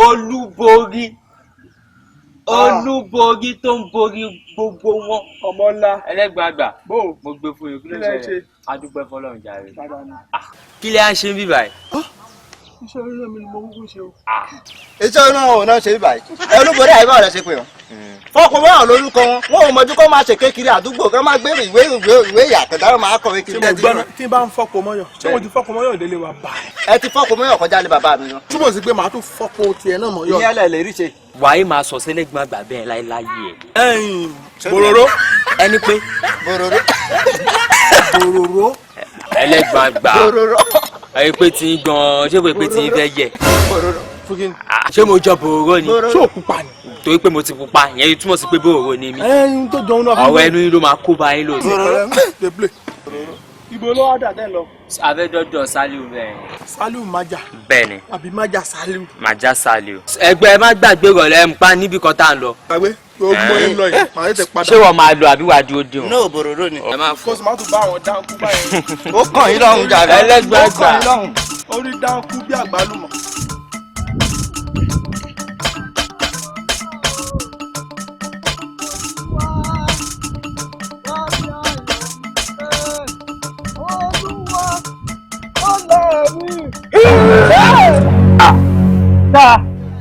olúborí olúborí tó ń borí gbogbo wọn. ọmọ ńlá ẹlẹ́gbàgbà mo gbé fún yín kí ló ń ṣẹlẹ̀ adúpẹ́ fọlọ́run jàre. kí lè á ṣe ń bí báyìí. iṣẹ́ orí mi ni mo ń ṣe o. iṣẹ́ náà ò náà ṣe bí báyìí olúborí àìbá rẹ̀ ṣe pé wọn. FOPO-MONYòn lórúkọ wọn ò mọ̀jú kó máa ṣe kékeré àdúgbò kó máa gbé ìwé ìyàtọ̀dá máa kọ̀wé kiri. tí n bá ń FOPO-MONYòn ṣé mo ti FOPO-MONYòn délé wa báyìí. ẹ ti FOPO-MONYòn kọjá lé bàbá mi náà. túbọ̀ sí pé màá tún fọ́pọ̀ tiẹ̀ náà mọ̀ yọ. ìyẹn lẹ̀ lè rí ṣe. wàá máa sọ sílẹ̀gbọ́n àgbà bẹ́ẹ̀ láéláyé ẹ̀. bòròró. ẹni pé. bòròró. bòròró. ẹlẹ́gbọ́n àgbà. bòròró. ẹ pé tí gan-an ṣé mo pé tí fẹ́ yẹ. bòròró. ṣé mo jọ bòròró ni. ṣé o pupa ni. torí pé mo ti pupa ìyẹn túmọ̀ sí pé bòròró ni mí. ẹyin tó jọun náà. ọ̀rọ̀ ẹnu yín ló máa kó bá yín lò sí. ibo ló wá dà tẹ́ lọ. abẹ́dọ́dọ̀ Saliu bẹ́ẹ̀. Saliu Maja. bẹ́ẹ̀ni. àbí Maja Saliu. Maja Saliu. ẹgbẹ́ má gbàgbé rọ̀lẹ́ ń pa níbi kan tá à ń lọ. gbàgbé gbogbo yín lọ yìí màá tètè padà. ṣé wọ́n máa lọ àbí wàá dúró dé wọn. náà bòròró ni. ẹ máa fọ. kóso máa tún bá àwọn dáńkú báyìí. ó kàn yín lọ́rùn jàre. ẹlẹ́gbàgbà. orí dáńkú bí àgbálùmọ̀.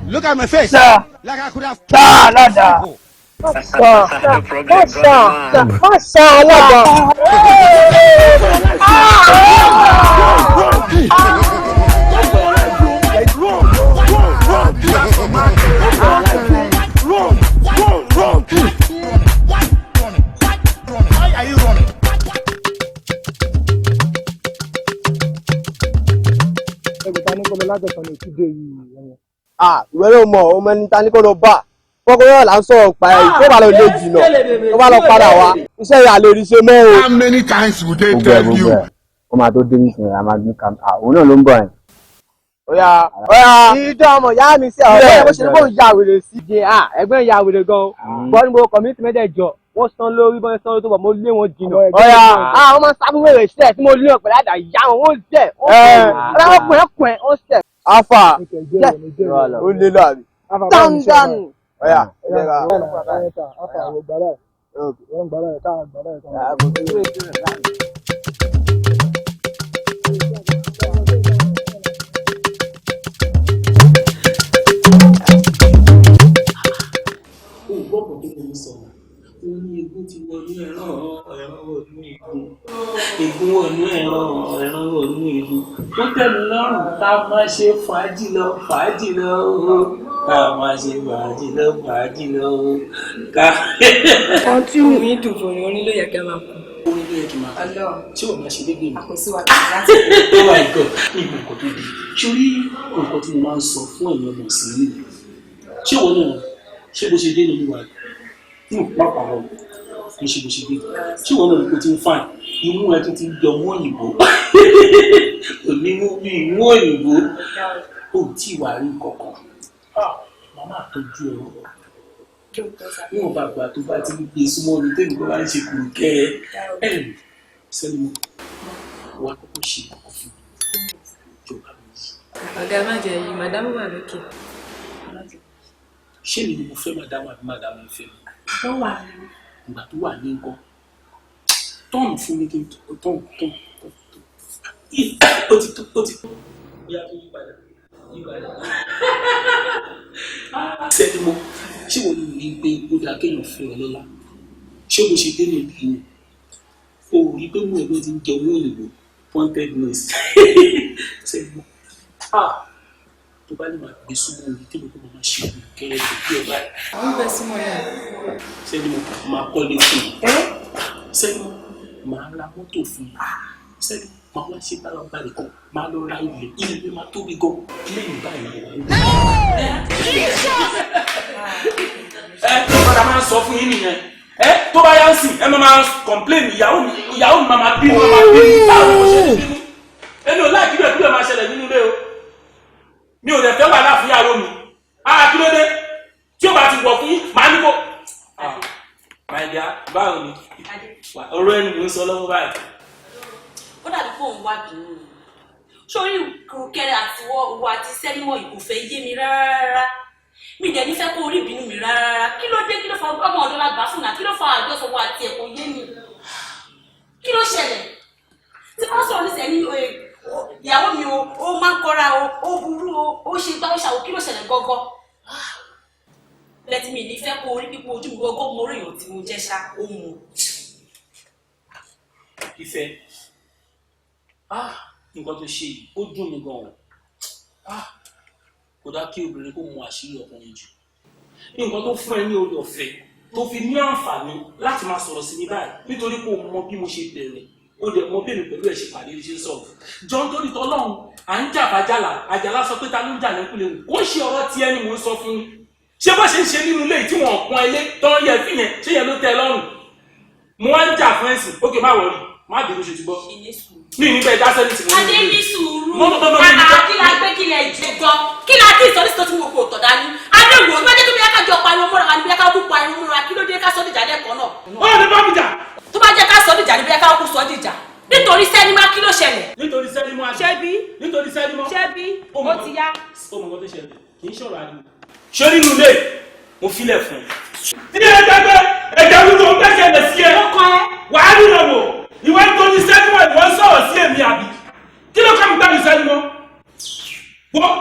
Look at my face. Sir. Like I could have. Sir, Lada. Masha, Lada. Why are you running? Ìwé ló mọ̀ ọmọ ẹni ta ní kó lọ bá FOPO-MONYòn là ń sọ̀rọ̀ pa ẹ̀ tó bá lọ lé jìnnà tó bá lọ padà wá iṣẹ́ yà lè rí ṣe mọ́ o. How many times would they tell you? Ó máa tó dé nísìnyí a máa gbé kam òun náà ló ń bọ̀ ẹ̀. Oya ìdá ọmọ ìyá mi sí ọ̀rẹ́ ẹ̀ bó ṣe ní kó ń ya wèrè sí i ẹgbẹ́ ìyá wèrè gan-an bọ́ ní mo community mẹ́tẹ̀ẹ̀jọ wọ́n san lórí bọ́n san lórí tó bọ̀ mo lé wọn jìnnà. Oya wọ́n máa ń sábú wèrè sílẹ̀ tí mo lé wọn pẹ̀lú àdá ìyá wọn wọ́n jẹ́ ọkùnrin ó sẹ̀. Afa ó lé lọ àbí. Dáńdánù. Oya wọ́n ní egun ti wọnú ẹran wọnú egun egun wọnú ẹran wọnú egun ó tẹ̀mí lọ́rùn ká má ṣe fàájì lọ ká má ṣe fàájì lọ ká. kan tí wù mí dùn fún orin ló yẹ kẹ́ máa kú. orin ló yẹ kí n máa kú tí wọ́n máa ṣe déédéé mi. àkọsí wa láti oh my God ní ìmọ̀ nǹkan tó di sórí nǹkan tí mo máa ń sọ fún ẹ̀yin ọmọ sí i ṣé wọ́n náà ṣé bó ṣe dé nínú wa pápá wọn kì í ṣe bó ṣe dé ṣé wọn náà kò tí ń fàn imú ẹ tó ti yọ mú òyìnbó onímú bí imú òyìnbó ó tí wàá rí kankan màmá àtọ́jú ẹ wọn bá gbà tó bá ti ń gbé súnmọ́ ní tẹ́lẹ̀ tó bá ń ṣe kùrù kẹ́ ẹ sẹ́ni mo wà kókó ṣe kókó fún ìjọba mi. ọ̀gá má jẹ yìí màdámù wà lókè. ṣé mi ni mo fẹ́ màdámù àbí màdámù ń fẹ́ mi. tó wà ní. ìgbà tó wà ní nǹkan tọ́ọ̀nù fún mi kí n tọ́ọ̀nù ó ti tó yá tó yí padà. sẹ́ni mo ṣé wọ́n ní pé ó dáa kéèyàn fún ọ lọ́la ṣé mo ṣe dé ní ìlú yìí o rí pé mo ẹgbẹ́ ti ń jẹ owó òyìnbó pointedness sẹ́ni mo tó bá lè máa gbé súnmọ́ orí tí mo kọ́ máa ṣe kẹ́rẹ́ tó bí ọba ẹ̀. wọ́n bẹ súnmọ́ yẹn. sẹ́ni mo máa kọ́lé fún un. sẹ́ni mo máa ra mọ́tò fún un. sẹ́ni máa wá ṣe bá lọ́ba rẹ̀ kan máa lọ ra ilé máa tóbi gan lẹ́yìn báyìí. ìpadà máa ń sọ fún yín nìyẹn. tó bá yá ń sìn ẹ máa complain ìyàwó mi máa bínú báwo mo ṣe bínú. ẹni ò láì kíbẹ̀ máa ṣẹlẹ̀ nínú ilé o. mi ò lè fẹ́ wà láfíàwó mi kí ló dé tí ó bá ti wọ̀ fún màá ní kó. màìdíà báwo ni ọ̀rọ̀ ẹni ló ń sọ lọ́wọ́ báyìí. ó dàbí fóun wá dùn ún sórí kùrùkẹrẹ àti wọ àti sẹ́nímọ̀ ìkòfẹ́ yé mi rárá mi dẹ̀ nífẹ̀ẹ́ kó orí ìbínú mi rárá kí ló dé kí ló fa ọmọ ọ̀dọ́ la gbà fún náà kí ló fa àjọsọ̀wọ́ àti ẹ̀kọ́ yé mi kí ló ṣẹlẹ̀ tí wọ́n sọ̀rọ̀ ní sẹ́ni ìyàwó mi ó máa ń kọ́ra ó burú ó ṣe gbá ó ṣàwò kí ló ṣẹlẹ̀ gọ́gọ́ lẹ́tí mi nífẹ̀ẹ́ kó orí pípọ̀ ojú mi gọ́gọ́ mo rí èèyàn tí mo jẹ́ ṣá ó mu. Ìfẹ́ nǹkan tó ṣe yìí ó dùn mí gan-an kò dá kí obìnrin kó mọ àṣírí ọkùnrin jù nǹkan tó fún ẹ ní orí ọ̀fẹ́ tó fi ní àǹfààní láti máa sọ̀rọ̀ sí mi báyìí nítorí kó mọ bí mo ṣe bẹ̀rẹ̀ ó dẹ̀ mọ bẹ́ẹ̀ mi pẹ̀lú ẹ̀ ṣe pàdé ṣe ń sọ̀rọ̀ jọ nítorí tọ́lọ́run à ń jà bàjálà àjàlá sọ pé ta ló ń jà lẹ́kùnlé wò ó ṣe ọ̀rọ̀ tí ẹni mò ń sọ fún yín ṣé bó ṣe ń ṣe nínú ilé tí wọ́n pọ́n ilé tán yẹ fi yẹn ṣé yẹn ló tẹ́ lọ́rùn mo wá ń jà fún ẹ̀sìn ókè má wọrí má bínú ṣe ti gbọ́ mi ní bẹ́ẹ̀ dá sẹ́ni tí mo ní. adé ní sùúrù kí la gbé kí la jẹ gan kí la dín ìsọ̀rí sí tó ti mú oko ọ̀tọ̀ dání adé wò ó gbẹ́jẹ́ tó bí ká jọ pariwo mọ́ra wa ní bí ká kú pariwo mọ́ra kí ló dé ká sọ́ dìjà lẹ́kọ̀ọ́ náà. ó ní bá mi jà. tó bá jẹ́ ká sọ́ dìjà ní bí ká kú sọ́ dìjà nítorí sẹ́nimá kí ló ṣẹlẹ̀. nítorí sẹ́nimá ṣebí nítorí sẹ́nimá ṣebí ó ti yá. ó mọ nǹkan tó ṣẹlẹ̀ kì í ṣọ̀rọ̀ ariwo. ṣé nínú ilé mo filẹ̀ fún ẹ. tí ẹ dẹ́gbẹ́ ẹ̀jẹ̀ wúlò ń gbẹ́sẹ̀ lẹ̀ sí ẹ. wàá nínú wò ìwọ nítorí sẹ́nimá ìwọ ń sọ̀rọ̀ sí èmi àbí kí ló kọ́ mi gbẹ́mi sẹ́nimá.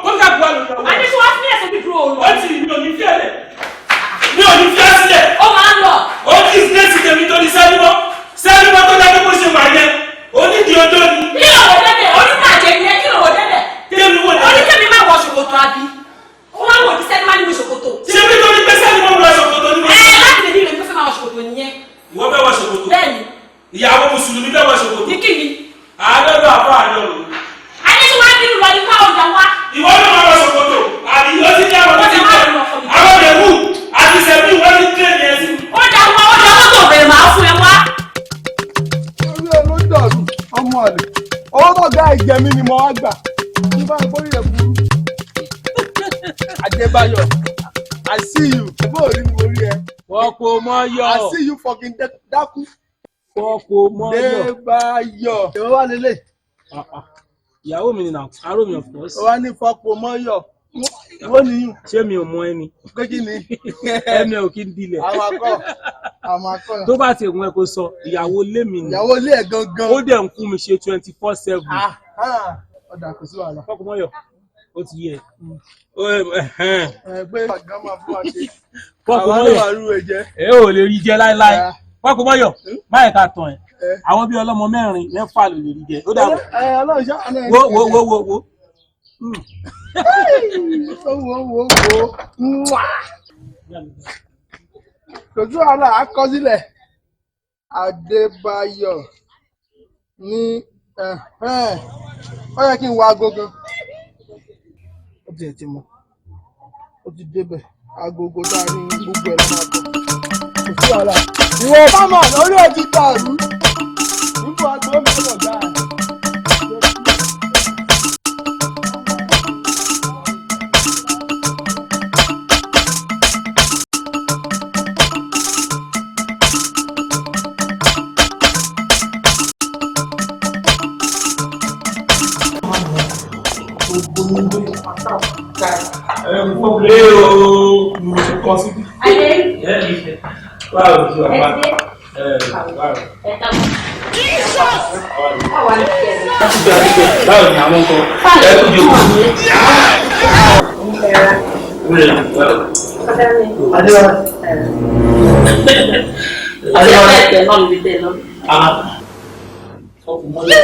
kó ká bu àlọ́ ìyàwó. adé tí wàá fi ẹ̀sùn bíbí o lọ. ó ti mi ò ní fi ẹ̀lẹ̀ mi ò ní fi ẹ̀ sílẹ̀. ó máa ń lọ. ó kì í sílẹ̀ sí tèmi torí sẹ́nimá sẹ́nimá tó dájú bó ṣe wà yẹn onídìí ọjọ́ ni. kí ló wò débẹ̀ oníbàjẹ́ ni ẹ kí ló wò débẹ̀. kémi wò débẹ̀. oníkẹ́mi má wọ ṣòkòtò àbí. ó máa ń wò ní sẹ́nimá ní ṣòkòtò. ṣé bí torí pé sẹ́nimá wọ ṣòkòtò ni. láti lè ní ìrètí fẹ́ máa wọ ṣòkòtò nìyẹn. ìwọ fẹ́ wọ ṣòkòtò. bẹ́ẹ̀ni. ìyàwó mùsùlùmí fẹ́ wọ ṣòkòtò. ní kí ni. àádọ́dọ̀ àbọ̀ àdọ́rùn. adé tí wàá bínú lọ ní ká ọjà wá. ìwọ náà máa wọ ṣòkòtò àbí ó ti jẹ́ àwọn tí jẹ́ àwọn ẹ̀wù àti sẹ́bí wọ́n ti tẹ̀ ní ẹ̀sìn. ó dà wá mọ́tò bẹ̀rẹ̀ máa fún ẹ wá. orí olódọ̀rù ọmọ rẹ̀ owó tó ga ìjẹmí ni mo wá gbà ní bá ìgbórí rẹ̀ burú. Adébáyọ̀ I see you bó o rí mi orí ẹ. FOPO-MONYò. I see you fucking dákú. FOPO-MONYò. Adébáyọ̀. èwo wá lélẹ̀. ìyàwó mi ni na aró mi of course. ó wá ní FOPO-MONYò. ìwọ nìyí. ṣé mi ò mọ ẹni. pé kí ni. ẹni ò kí ń dilẹ̀. àwọn akọ. tó bá ti ẹ̀wọ̀n ẹ kó sọ ìyàwó ilé mi ni. ìyàwó ilé ẹ̀ gangan. ó dẹ̀ ń kú mi ṣe 24/7. ọ̀dà kò sí wàhálà. FOPO-MONYò ó ti yẹ. pé àgbà máa fún wa ṣe. FOPO-MONYò ẹ ò lè rí jẹ láéláé. FOPO-MONYò báyìí ká tán ẹ àwọn bíi ọlọ́mọ 4 mẹ́fà ló lè rí jẹ. ó dà Ọlọ́run ṣá àná ẹ. wo. wo. kò sí wàhálà àkọsílẹ̀ Adébáyọ̀ ní ó yẹ kí n wo aago gan. ó tiẹ̀ ti mọ̀ ó ti débẹ̀ agogo tá a ní gbogbo ẹ̀ lọ́nà àbọ̀ kò sí wàhálà. ìwọ bámọ̀ lórí ẹ̀ ti dàrú nígbà tó mi sọ̀rọ̀ dáa. Báwo ni àwọn kan ẹ kú jókòó? FOPO-MONYò